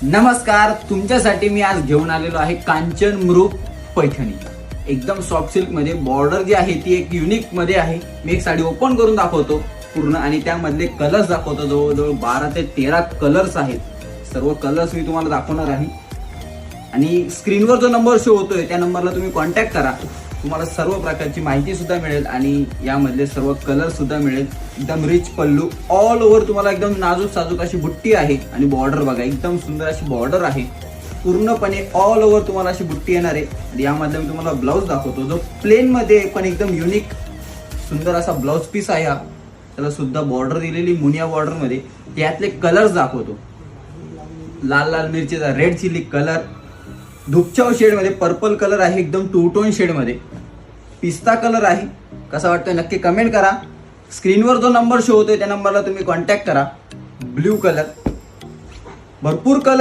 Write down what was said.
नमस्कार, तुमच्यासाठी मी आज घेऊन आलेलो आहे कांचन मृग पैठणी. एकदम सॉफ्ट सिल्क मध्ये बॉर्डर जी आहे ती एक युनिक मध्ये आहे. मी एक साडी ओपन करून दाखवतो पूर्ण आणि त्यामधले कलर्स दाखवतो. जवळजवळ 12 ते 13 कलर्स आहेत. सर्व कलर्स मी तुम्हाला दाखवणार आहे आणि स्क्रीनवर जो नंबर शो होतोय त्या नंबरला तुम्ही कॉन्टॅक्ट करा. तुम्हाला सर्व प्रकारची माहिती सुद्धा मिळेल आणि यामधले सर्व कलर सुद्धा मिळेल. एकदम रिच पल्लू, ऑल ओव्हर तुम्हाला एकदम नाजूक साजूक अशी बुट्टी आहे आणि बॉर्डर बघा एकदम सुंदर अशी बॉर्डर आहे. पूर्णपणे ऑल ओव्हर तुम्हाला अशी बुट्टी येणार आहे. आणि यामधला मी तुम्हाला ब्लाऊज दाखवतो जो प्लेन मध्ये पण एकदम युनिक सुंदर असा ब्लाऊज पीस आहे. हा त्याला सुद्धा बॉर्डर दिलेली मुनिया बॉर्डर मध्ये. यातले कलर्स दाखवतो. लाल लाल मिरचीचा रेड चिली कलर, धुपचाव शेड मध्ये पर्पल कलर आहे, एकदम टू टोन शेड मध्ये पिस्ता कलर आहे. कसा वाटतोय नक्की कमेंट करा. स्क्रीनवर जो नंबर शो होतोय त्या नंबरला तुम्ही कॉन्टॅक्ट करा. ब्ल्यू कलर, भरपूर कलर